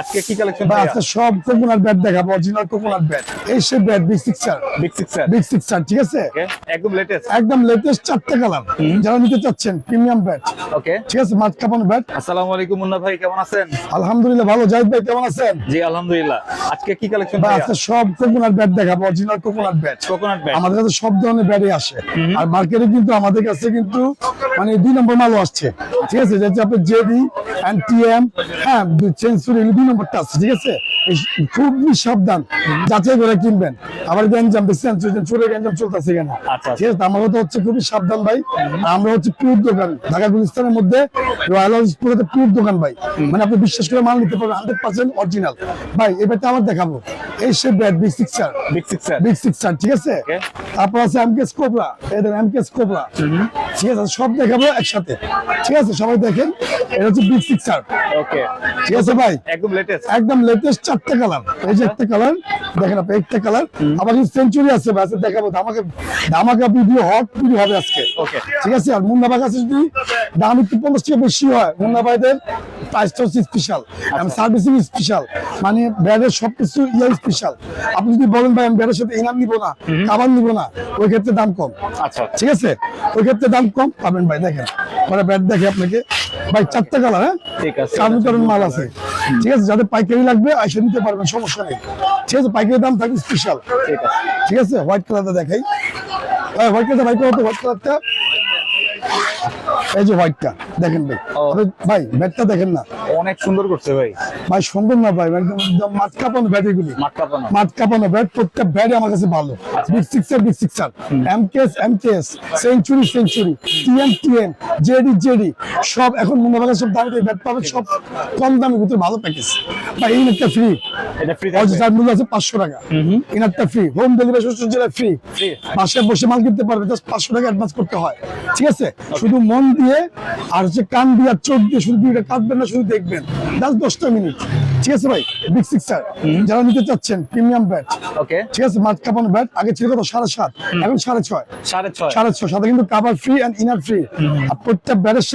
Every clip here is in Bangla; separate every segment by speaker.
Speaker 1: আজকে কি কালেকশন
Speaker 2: বা
Speaker 1: ভাইয়া?
Speaker 2: আজকে সব কোকোনাট ব্যাট দেখাবো, অরিজিনাল কোকোনাট ব্যাট। এই সে bat big sixer,
Speaker 1: big sixer.
Speaker 2: Big sixer, ঠিক আছে?
Speaker 1: ওকে, একদম লেটেস্ট।
Speaker 2: একদম লেটেস্ট 4টা কালার, যারা নিতে চাচ্ছেন প্রিমিয়াম ব্যাট,
Speaker 1: ওকে,
Speaker 2: ঠিক আছে? মাছ কাপানো ব্যাট।
Speaker 1: আসসালামু আলাইকুম মুন্না ভাই, কেমন আছেন?
Speaker 2: আলহামদুলিল্লাহ ভালো। জাহিদ ভাই কেমন আছেন?
Speaker 1: জি আলহামদুলিল্লাহ। আজকে কি কালেকশন
Speaker 2: বা
Speaker 1: ভাইয়া?
Speaker 2: আজকে সব কোকোনাট ব্যাট দেখাবো, original coconut bat.
Speaker 1: Coconut bat.
Speaker 2: আমাদের কাছে সব ধরনের ব্যাটই আসে, আর মার্কেটে কিন্তু আমাদের কাছে কিন্তু মানে 2 নম্বর মালও আসছে, ঠিক আছে? যেটা আপনার জেডি এন্ড টিএম, হ্যাঁ সেঞ্চুরি 2 নম্বরটা আছে, ঠিক আছে? খুবই সাবধান, যাচাই করে কিনবেন। আবার গ্যাঞ্জাম দেখছেন, চোরের গ্যাঞ্জাম চলতেছে এখানে,
Speaker 1: আচ্ছা।
Speaker 2: ঠিক আছে? আমার কথা হচ্ছে খুবই সাবধান ভাই। আর আমরা হচ্ছে পিওর দোকান, ঢাকা গুলিস্তানের মধ্যে রয়্যাল হাউস পুরোতে পিওর দোকান ভাই। মানে আপনি বিশ্বাস করে মাল নিতে পারবেন 100% অরিজিনাল ভাই। এবারটা আমার দেখাবো, এই সে bat big sixer,
Speaker 1: big sixer.
Speaker 2: Big sixer, ঠিক আছে?
Speaker 1: ওকে।
Speaker 2: তারপর আছে এমকেএস কোবরা, এদের এমকেএস কোবরা, ঠিক আছে? সব দেখাবো একসাথে, ঠিক আছে? সবাই দেখেন, এটা হচ্ছে বিগ সিক্সার,
Speaker 1: ওকে,
Speaker 2: ঠিক আছে ভাই?
Speaker 1: একদম লেটেস্ট।
Speaker 2: একদম লেটেস্ট 4টা কালার। এই যে একটা কালার দেখেন আপনি, একটা কালার। আবার সেঞ্চুরি আছে ভাই, আজকে দেখাবো ধামাকা ধামাকা ভিডিও, হট ভিডিও হবে আজকে,
Speaker 1: ওকে।
Speaker 2: ঠিক আছে? আর মুন্না ভাই কাছে যদি দাম একটু 50 টাকা বেশি হয়, মুন্না ভাইদের প্রাইসটা হচ্ছে স্পেশাল, সার্ভিসিং স্পেশাল, মানে ব্যাডের সবকিছু স্পেশাল। আপনি যদি বলেন ভাই আমি ব্যাডের সাথে ইনাম নিবো না, খাবার নিবো না, ওই ক্ষেত্রে দাম কম,
Speaker 1: আচ্ছা,
Speaker 2: ঠিক আছে? ওই ক্ষেত্রে দাম কম পাবেন ভাই। দেখেন পরে ব্যাট দেখে আপনাকে ভাই, 4টা কালার, হ্যাঁ
Speaker 1: ঠিক আছে।
Speaker 2: কারণ মাল আছে, ঠিক আছে? যাদের পাইকারি লাগবে আইসা নিতে পারবেন, সমস্যা নেই, ঠিক আছে? পাইকারি দাম থাকবে স্পেশাল,
Speaker 1: ঠিক আছে।
Speaker 2: ঠিক আছে? হোয়াইট কালারটা দেখাই, হোয়াইট কালারটা ভাই, কত হোয়াইট কালারটা? এই যে হোয়াইটটা দেখেন ভাই,
Speaker 1: ও।
Speaker 2: ভাই ব্যাটটা দেখেন না
Speaker 1: অনেক সুন্দর করছে ভাই,
Speaker 2: ভাই, সুন্দর না ভাই? একদম একদম মাঠ কাঁপানো ব্যাট এগুলি,
Speaker 1: মাঠ কাঁপানো।
Speaker 2: মাঠ কাঁপানো ব্যাট। প্রত্যেক ব্যাটই আমার কাছে ভালো। Big sixer, big সিক্সার, MKS, century, TM, JD সব এখন মনে সব দামে ব্যাট পাবে, সব কম দামের ভিতরে ভালো প্যাকেজ ভাই। এই একটা ফ্রি,
Speaker 1: এটা ফ্রি
Speaker 2: যার মূল্য আছে 500 টাকা, ইনারটা ফ্রি, হোম ডেলিভারি 66 জেলায় ফ্রি।
Speaker 1: ফ্রি।
Speaker 2: বাসায় বসে মাল কিনতে পারবে, জাস্ট 500 টাকা অ্যাডভান্স করতে হয়, ঠিক আছে? শুধু মন দিয়ে আর হচ্ছে কান দিয়ে আর চোখ দিয়ে শুধু দুইটা কাটবেন না, শুধু দেখবেন, জাস্ট 10টা মিনিট, ঠিক আছে ভাই? বিগ সিক্সার, যারা নিতে চাচ্ছেন প্রিমিয়াম ব্যাট,
Speaker 1: ওকে,
Speaker 2: ঠিক আছে? মাছ কাপানো ব্যাট। আগে ছিল কত 7.5, এখন 6.5,
Speaker 1: 6.5।
Speaker 2: 6.5 সাথে কিন্তু cover free and inner free. আর প্রত্যেক ব্যাটের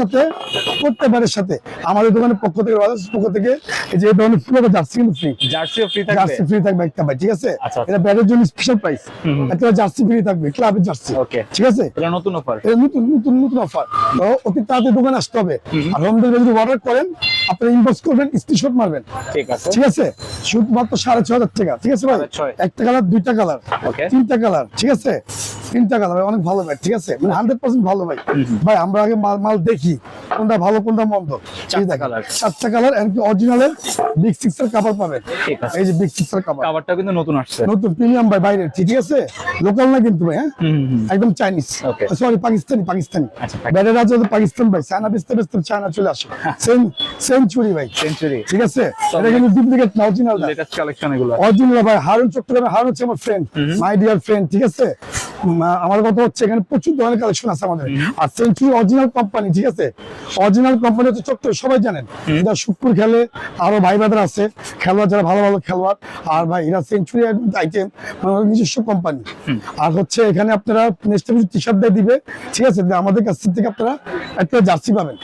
Speaker 2: সাথে আমাদের দোকানের পক্ষ থেকে, পক্ষ থেকে এই যে এই ধরনের পুরো জার্সি কিন্তু ফ্রি,
Speaker 1: জার্সিও ফ্রি থাকবে।
Speaker 2: জার্সি ফ্রি থাকবে একটা ভাই, ঠিক আছে?
Speaker 1: আচ্ছা।
Speaker 2: এটা ব্যাটের জন্য স্পেশাল প্রাইস, একটা জার্সি ফ্রি থাকবে, ক্লাবের জার্সি,
Speaker 1: ওকে।
Speaker 2: ঠিক আছে?
Speaker 1: এটা নতুন অফার।
Speaker 2: এটা নতুন অফার। তো অতি তাড়াতাড়ি দোকানে আসতে হবে। আর হোম ডেলিভারি যদি অর্ডার করেন, আপনারা ইনবক্স করবেন, স্ক্রিনশট মারবেন,
Speaker 1: ঠিক আছে।
Speaker 2: ঠিক আছে? শুধুমাত্র 6,500 টাকা, ঠিক আছে ভাই?
Speaker 1: 6,500
Speaker 2: একটা কালার, 2টা কালার,
Speaker 1: ওকে।
Speaker 2: 3টা কালার, ঠিক আছে? 3টা কালার, অনেক ভালো ভাই, ঠিক আছে? মানে 100% ভালো ভাই। ভাই আমরা আগে মাল দেখি কোনটা ভালো কোনটা মন্দ।
Speaker 1: 4টা কালার।
Speaker 2: 4টা কালার এন্ড অরিজিনালের বিগ সিক্সার কভার পাবেন,
Speaker 1: ঠিক আছে।
Speaker 2: এই যে বিগ সিক্সার কভার,
Speaker 1: কাভারটা কিন্তু নতুন আসছে।
Speaker 2: নতুন প্রিমিয়াম ভাই, বাইরের, ঠিক আছে? লোকাল না কিন্তু ভাই, হ্যাঁ একদম চাইনিজ,
Speaker 1: Okay.
Speaker 2: সরি পাকিস্তানি।
Speaker 1: আচ্ছা,
Speaker 2: ব্যাটের রাজ্য তো পাকিস্তান ভাই, চায়না বেচতে চায়না চলে আসে। সেঞ্চুরি ভাই,
Speaker 1: সেঞ্চুরি।
Speaker 2: ঠিক আছে? এটা কিন্তু ডুপ্লিকেট না, অরিজিনাল না,
Speaker 1: লেটেস্ট কালেকশন এগুলো।
Speaker 2: অরিজিনাল ভাই। হারুন চট্টগ্রামে, হারুন হচ্ছে আমার ফ্রেন্ড, মাই ডিয়ার ফ্রেন্ড, ঠিক আছে? আমার কথা হচ্ছে এখানে প্রচুর ধরনের কালেকশন আছে আমাদের। আর সেঞ্চুরি অরিজিনাল কোম্পানি, ঠিক আছে? অরিজিনাল কোম্পানি হচ্ছে চট্টগ্রাম, সবাই জানেন। এটা শুক্কুর খেলে, আরো ভাই ব্রাদার আছে খেলোয়াড়, যারা ভালো ভালো খেলোয়াড়। আর ভাই এরা সেঞ্চুরি আইটেম, মানে নিজস্ব কোম্পানি। আর হচ্ছে এখানে আপনারা নেক্সট টাইম টি শার্ট দিবে, ঠিক আছে? আমাদের কাছ থেকে আপনারা একটা জার্সি পাবেন,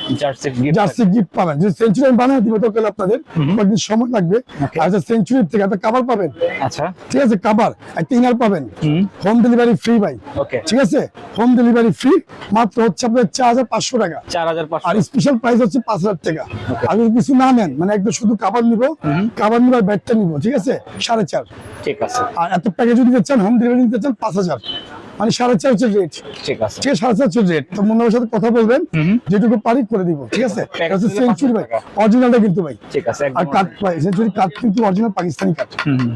Speaker 2: জার্সি গিফট পাবেন। যদি সেঞ্চুরি আমি বানিয়ে দিব তো আপনাদের কয়েকদিন সময় লাগবে। আর সেঞ্চুরির থেকে একটা কাভার পাবেন,
Speaker 1: আচ্ছা,
Speaker 2: ঠিক আছে? কাভার, একটা ইনার পাবেন, হোম ডেলিভারি ফ্রি ভাই,
Speaker 1: ওকে।
Speaker 2: ঠিক আছে? হোম ডেলিভারি ফ্রি, মাত্র হচ্ছে আপনার 4,500 টাকা।
Speaker 1: 4,500।
Speaker 2: আর স্পেশাল প্রাইস হচ্ছে 5,000 টাকা। আর যদি কিছু না নেন, মানে একদম শুধু কাভার নিব, আর ব্যাটটা নিব, ঠিক আছে? 4.5।
Speaker 1: ঠিক আছে,
Speaker 2: আর এত প্যাকেজ যদি নিতে চান, হোম ডেলিভারি নিতে চান 5,000, মানে 4.5 হচ্ছে রেট,
Speaker 1: ঠিক আছে।
Speaker 2: ঠিক আছে? 4.5 রেট। তো মনের সাথে কথা বলবেন, যেটুকু পারি করে দিব, ঠিক আছে? এটা হচ্ছে সেঞ্চুরি ভাই, অরিজিনালটা কিন্তু ভাই,
Speaker 1: ঠিক আছে,
Speaker 2: আর কাঠ ভাই, সেঞ্চুরি কাঠ কিন্তু অরিজিনাল পাকিস্তানি কাঠ,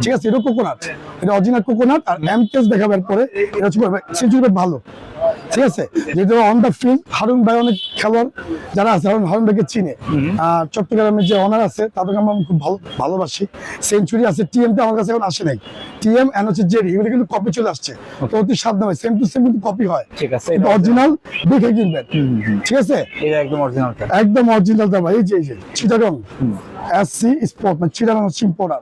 Speaker 2: ঠিক আছে? এটা কোকোনাট, এটা অরিজিনাল কোকোনাট। আর এমকেএস দেখাবার পরে এটা হচ্ছে সেঞ্চুরি ভালো, ঠিক আছে? যেহেতু অন দা ফিল্ড হারুন ভাই অনেক খেলোয়াড় যারা আছে, হারুন ভাইকে চিনে। আর চট্টগ্রামের যে অনার আছে তাদেরকে আমরা খুব ভালোবাসি। সেঞ্চুরি আছে, টিএম টা আমার কাছে এখন আসে নাই, টিএম এন্ড হচ্ছে জেডি, এগুলো কিন্তু কপি চলে আসছে। তো অতি সাবধানে, সেম টু সেম কিন্তু কপি হয়,
Speaker 1: ঠিক আছে?
Speaker 2: অরিজিনাল দেখে কিনবেন, ঠিক আছে?
Speaker 1: এটা একদম অরিজিনাল,
Speaker 2: একদম অরিজিনাল ভাই। এই যে চিটাগং এসসি স্পোর্ট, মানে চিটাগং চিম্পোডার,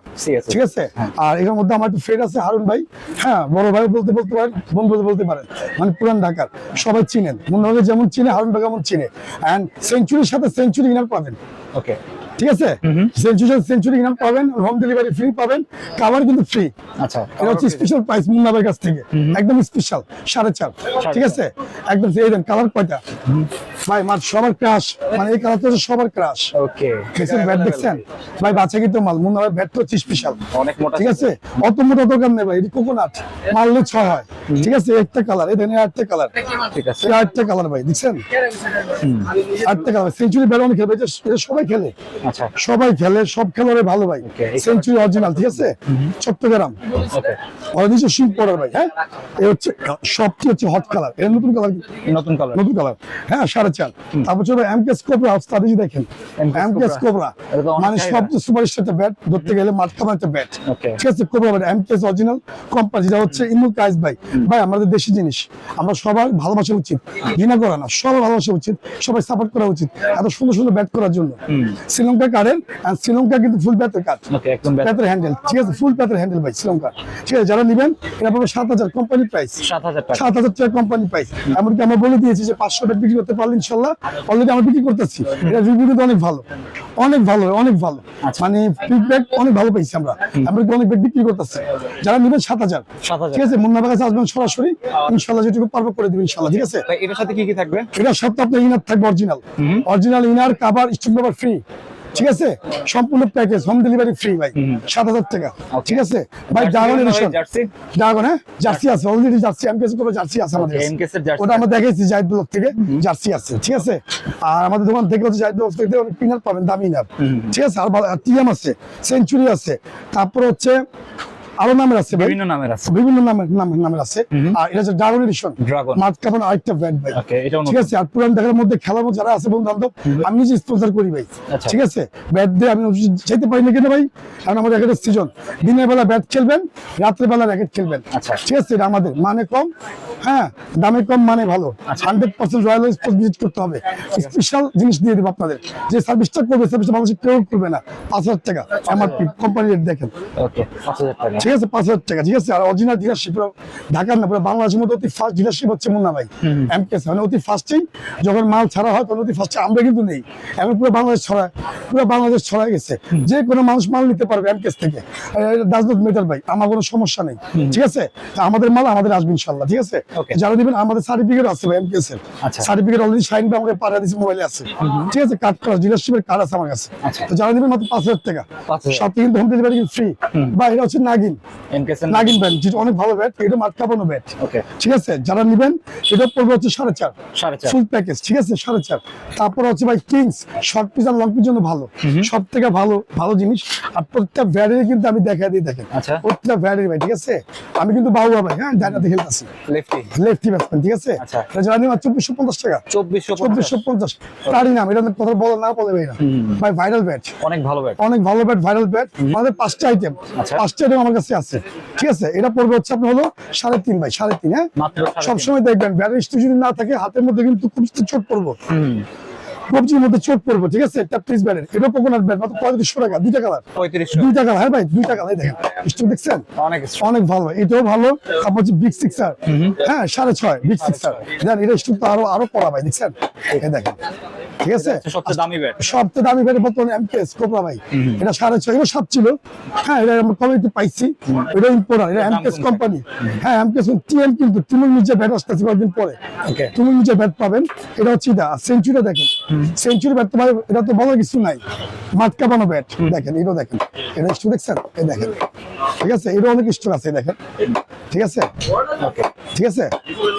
Speaker 2: ঠিক আছে? আর এর মধ্যে আমার একটু ফ্রেন্ড আছে হারুন ভাই, হ্যাঁ বড় ভাই বলতে পারেন, বোন বলতে পারেন, মানে পুরান ঢাকার সবাই চিনেন। মুন্না ভাই যেমন চিনে, হারুন ভাই যেমন চিনে। এন্ড সেঞ্চুরির সাথে সেঞ্চুরি ইনার পাবেন,
Speaker 1: ওকে।
Speaker 2: ঠিক আছে সেঞ্চুরি কিনা পাবেন, হোম ডেলিভারি ফ্রি পাবেন, কাভার কিন্তু ফ্রি।
Speaker 1: আচ্ছা,
Speaker 2: এটা হচ্ছে স্পেশাল প্রাইস মুন্নাবের কাছ থেকে, একদম স্পেশাল 4.5, ঠিক আছে একদম। এই দেন কালার কয়টা ভাই, মার সবার ক্রাশ, মানে এই কালারটা হচ্ছে সবার ক্রাশ।
Speaker 1: ওকে,
Speaker 2: দেখছেন ব্যাট, দেখছেন ভাই বাচ্চা কিন্তু মাল মুন্নাবের ব্যাট তো হচ্ছে স্পেশাল,
Speaker 1: অনেক মোটা,
Speaker 2: ঠিক আছে অত মোটা দোকান নেই ভাই, এটি কোকোনাট মারলে 6 হয়, ঠিক আছে একটা কালার, এই দেখেন আরেকটা কালার,
Speaker 1: ঠিক আছে,
Speaker 2: আরেকটা কালার ভাই দেখছেন, আরেকটা কালার। সেঞ্চুরি ব্যাট অনেক খেলে, এটা সবাই খেলে,
Speaker 1: আচ্ছা,
Speaker 2: সবাই খেলে, সব খেলোয়াড়ে ভালো ভাই।
Speaker 1: Okay,
Speaker 2: সেঞ্চুরি অরিজিনাল, ঠিক আছে চট্টগ্রাম
Speaker 1: ওকে,
Speaker 2: অরিজিনাল শিপ পড়ার ভাই। হ্যাঁ এই হচ্ছে সবচেয়ে হচ্ছে হট কালার, এটা নতুন কালার,
Speaker 1: নতুন কালার,
Speaker 2: নতুন কালার, হ্যাঁ 4.5। তারপর চলবে এমকেএস কোবরা, স্ট্র্যাটেজি দেখেন এমকেএস কোবরা,
Speaker 1: এটা তো অনেক
Speaker 2: মানে
Speaker 1: চাহিদা।
Speaker 2: সবচেয়ে সুপারস্টার একটা ব্যাট, ধরতে গেলে মাঠকামা একটা ব্যাট,
Speaker 1: Okay.
Speaker 2: ঠিক আছে cobra bat MKS original company, যেটা হচ্ছে ইমুল কাইস ভাই। ভাই আমাদের দেশি জিনিস, আমরা সবার ভালোবাসা উচিত, ঘৃণা করা না, সবার ভালোবাসা উচিত, সবাই সাপোর্ট করা উচিত এত সুন্দর সুন্দর ব্যাট করার জন্য। শ্রীলঙ্কা কারের, আর শ্রীলঙ্কা কিন্তু ফুল ব্যাটের কাট,
Speaker 1: ওকে, একদম ব্যাট,
Speaker 2: প্যাথের হ্যান্ডেল, ঠিক আছে ফুল প্যাথের হ্যান্ডেল ভাই শ্রীলঙ্কা, ঠিক আছে যারা নেবেন এটা পাবে 7,000 কোম্পানি প্রাইস,
Speaker 1: 7,000 টাকা,
Speaker 2: 7,000 টাকা কোম্পানি প্রাইস। এমনকি আমরা বলে দিয়েছি যে 500 ব্যাট বিক্রি করতে পারলে ইনশাল্লাহ, অলরেডি আমরা বিক্রি করতেছি, এটা রিভিউ কিন্তু অনেক ভালো, অনেক ভালো, অনেক ভালো,
Speaker 1: আচ্ছা।
Speaker 2: মানে ফিডব্যাক অনেক ভালো পাইছি আমরা, এমনকি অনেক ব্যাট বিক্রি করতেছি। যারা নেবেন 7,000,
Speaker 1: 7,000
Speaker 2: ঠিক আছে মুন্নাবের কাছে আসবেন সরাসরি, ইনশাল্লাহ যেটুকু পারবো করে দিবেন ইনশাল্লাহ, ঠিক আছে।
Speaker 1: ভাই এটার সাথে কি কি থাকবে?
Speaker 2: এটা সত্য আপনার ইনার থাকবে original, original inner cover stick cover free, ঠিক আছে সম্পূর্ণ প্যাকেজ, হোম ডেলিভারি ফ্রি ভাই, 7,000 টাকা, ঠিক আছে ভাই। ড্রাগন এডিশন,
Speaker 1: জার্সি,
Speaker 2: ড্রাগন, হ্যাঁ জার্সি আছে অলরেডি, জার্সি এমকেএস করে জার্সি আছে আমাদের কাছে।
Speaker 1: এমকেএস এর জার্সি,
Speaker 2: ওটা আমরা দেখাইছি জাহিদ ব্লক থেকে, জার্সি আছে, ঠিক আছে। আর আমাদের দোকান থেকে হচ্ছে জাহিদ ব্লক থেকে অনেক পিনার পাবেন, দামি ইনার, ঠিক আছে। আর টিএম আছে, সেঞ্চুরি আছে, তারপর হচ্ছে আরো নামের আছে ভাই,
Speaker 1: বিভিন্ন নামের আছে,
Speaker 2: বিভিন্ন নামের আছে। আর এটা হচ্ছে ড্রাগন এডিশন,
Speaker 1: ড্রাগন,
Speaker 2: মাঠ কাপড় আরেকটা ব্র্যান্ড ভাই,
Speaker 1: ওকে, এটাও
Speaker 2: ঠিক আছে। আর পুরান ঢাকার মধ্যে খেলার মধ্যে যারা আছে বন্ধু বান্ধব, আমি নিজে স্পন্সর করি ভাই,
Speaker 1: আচ্ছা।
Speaker 2: ঠিক আছে। ব্যাট দিয়ে আমি যেতে পারি না কেন ভাই, কারণ আমাদের র্যাকেটের সিজন, দিনের বেলা ব্যাট খেলবেন, রাত্রে বেলা র্যাকেট খেলবেন,
Speaker 1: আচ্ছা।
Speaker 2: ঠিক আছে। এটা আমাদের মানে কম, হ্যাঁ দামে কম মানে ভালো, 100% রয়্যাল স্পোর্টস ভিজিট করতে হবে, স্পেশাল জিনিস দিয়ে দেবো আপনাদের, যে সার্ভিসটা করবে সার্ভিসটা মানুষ কেউ করবে না। 5,000 টাকা আমার কোম্পানি রেট দেখেন,
Speaker 1: ওকে, 5,000 টাকা,
Speaker 2: ঠিক আছে 5,000 টাকা, ঠিক আছে। আর অরিজিনাল ডিলারশিপ ঢাকার না পুরো বাংলাদেশের মধ্যে অতি ফার্স্ট ডিলারশিপ হচ্ছে মুন্না ভাই এমকেএস, মানে অতি ফার্স্টেই যখন মাল ছাড়া হয় তখন অতি ফার্স্টে আমরা কিন্তু নেই, এখন পুরো বাংলাদেশ ছড়ায়, পুরো বাংলাদেশ ছড়ায় গেছে, যে কোনো মানুষ মাল নিতে পারবে এমকেএস থেকে, ডাজ নট ম্যাটার ভাই, আমার কোনো সমস্যা নেই, ঠিক আছে। তা আমাদের মাল আমাদের আসবে ইনশাল্লাহ, ঠিক আছে।
Speaker 1: Okay.
Speaker 2: যারা দিবেন আমাদের সার্টিফিকেট আছে ভাই এমকেএস এর,
Speaker 1: আচ্ছা।
Speaker 2: সার্টিফিকেট অলরেডি সাইন বা আমাকে পাঠিয়ে দিয়েছে, মোবাইলে আছে, ঠিক আছে কার্ড করা ডিলারশিপের কার্ড আছে আমার কাছে।
Speaker 1: আচ্ছা।
Speaker 2: তো যারা দিবেন মাত্র 5,000 টাকা,
Speaker 1: 5,000
Speaker 2: সাথে কিন্তু হোম ডেলিভারি ফ্রি। বা এটা হচ্ছে নাগিন,
Speaker 1: এমকেএস এর
Speaker 2: নাগিন ব্যাট, যেটা অনেক ভালো ব্যাট, এটা মাঠ কাঁপানো ব্যাট,
Speaker 1: ওকে,
Speaker 2: ঠিক আছে। যারা নিবেন এটা পড়বে হচ্ছে 4.5
Speaker 1: 4.5
Speaker 2: ফুল প্যাকেজ, ঠিক আছে 4.5। তারপর হচ্ছে ভাই কিংস শর্ট পিস আর লং পিস জন্য ভালো, সব থেকে ভালো ভালো জিনিস। আর প্রত্যেকটা ভ্যারিয়েন্ট কিন্তু আমি দেখা দিই, দেখেন
Speaker 1: আচ্ছা।
Speaker 2: প্রত্যেকটা ভ্যারিয়েন্ট ভাই, ঠিক আছে। আমি কিন্তু বাহুয়া ভাই, হ্যাঁ ডাইনাতে খেলতেছি,
Speaker 1: লেফটি,
Speaker 2: লেফটি ব্যাটসম্যান, ঠিক আছে।
Speaker 1: আচ্ছা।
Speaker 2: এটা যারা নিবেন 2,450 টাকা,
Speaker 1: 2450,
Speaker 2: 2,450 তারই নাম, এটা কথা বলে না বলে ভাই না ভাই, ভাইরাল ব্যাট,
Speaker 1: অনেক ভালো ব্যাট,
Speaker 2: অনেক ভালো ব্যাট, ভাইরাল ব্যাট। আমাদের 5টা আইটেম,
Speaker 1: আচ্ছা।
Speaker 2: 5টা আইটেম আমার কাছে আছে, ঠিক আছে। এটা পড়বে হচ্ছে আপনার হলো 3.5 ভাই, 3.5, হ্যাঁ
Speaker 1: মাত্র 3.5
Speaker 2: সবসময় দেখবেন ব্যাটারি যদি না থাকে হাতের মধ্যে কিন্তু খুব চোট পড়বো, কবজির মধ্যে চোট পড়বো, ঠিক আছে। একটা পিস ব্যাটের, এটা কোকোনাট ব্যাট মাত্র 3500 টাকা, 2টা কালার,
Speaker 1: 3500,
Speaker 2: 2টা কালার, হ্যাঁ ভাই 2টা কালার, দেখেন স্টক দেখছেন
Speaker 1: অনেক
Speaker 2: অনেক ভালো, এটাও ভালো। তারপর হচ্ছে বিগ সিক্সার, হ্যাঁ 6.5 বিগ সিক্সার, জান এটা স্টক তো আরো পড়া ভাই, দেখছেন এই দেখেন, ঠিক আছে।
Speaker 1: সবচেয়ে দামি ব্যাট,
Speaker 2: সবচেয়ে দামি ব্যাট বর্তমানে এমকেএস কোবরা ভাই, এটা 6.5, এটা 7 ছিল, হ্যাঁ এটা আমরা কমে একটু পাইছি, এটা ইম্পোর্টার, এটা এমকেএস কোম্পানি, হ্যাঁ এমকেএস টিএম, কিন্তু তিমুল নিচে ব্যাট আসতেছে কয়েকদিন পরে,
Speaker 1: ওকে,
Speaker 2: তিমুল নিচে ব্যাট পাবেন। এটা হচ্ছে এটা সেঞ্চুরি, দেখেন সেঞ্চুরি ব্যাট তো ভাই, এটা তো বলার কিছু নাই, মাটকা বানো ব্যাট, দেখেন এটাও দেখেন, এটা স্টক দেখছেন এই দেখেন, ঠিক আছে। এটা অনেক স্টক আছে দেখেন, ঠিক আছে,
Speaker 1: ওকে,
Speaker 2: ঠিক আছে।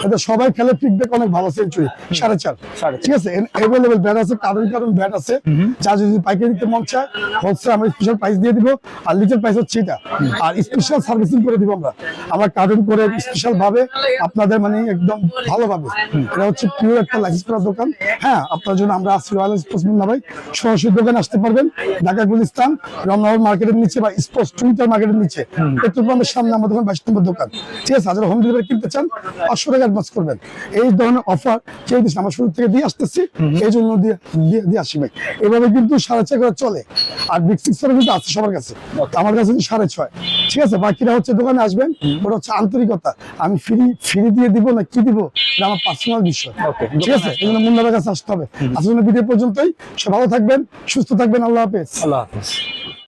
Speaker 2: এটা সবাই খেলে, ফিডব্যাক অনেক ভালো, সেঞ্চুরি 4.5, ঠিক আছে। অ্যাভেলেবল ব্যাট আছে, কারণ ব্যাট আছে, যা যদি পাইকারি নিতে মন চায় হোলসেল আমরা স্পেশাল প্রাইস দিয়ে দিব, আর লিটার প্রাইস হচ্ছে এটা, আর স্পেশাল সার্ভিসিং করে দিব আমরা কার্টুন করে স্পেশাল ভাবে আপনাদের, মানে একদম ভালোভাবে। এটা হচ্ছে পিওর একটা লাইসেন্স করা দোকান, হ্যাঁ আপনার জন্য আমরা আসছি রয়্যাল স্পোর্টস মুন্না ভাই, সরাসরি দোকানে আসতে পারবেন, ঢাকা গুলিস্তান রমনাবাদ মার্কেটের নিচে বা স্পোর্টস টুইটার মার্কেটের নিচে, পেট্রোল পাম্পের সামনে আমার দোকান 22 নম্বর দোকান, ঠিক আছে। যারা হোম ডেলিভারি কিনতে চান 500 টাকা অ্যাডভান্স করবেন। এই ধরনের অফার কেউ দিচ্ছে, আমরা শুরু থেকে দিয়ে আসতেছি, এই জন্য দিয়ে আসি ভাই। এভাবে কিন্তু 4.5 করে চলে, আর বিগ সিক্সার কিন্তু আছে সবার কাছে, আমার কাছে 6.5, ঠিক আছে, বাকিটা হচ্ছে দোকানে আসবেন, ওটা হচ্ছে আন্তরিকতা। আমি ফ্রি দিয়ে দিব না কি দিব, এটা আমার পার্সোনাল বিষয়।
Speaker 1: Okay,
Speaker 2: ঠিক আছে, এই জন্য মুন্নার কাছে আসতে হবে। আসলে ভিডিও পর্যন্তই, সব ভালো থাকবেন, সুস্থ থাকবেন, আল্লাহ হাফেজ।
Speaker 1: আল্লাহ হাফেজ।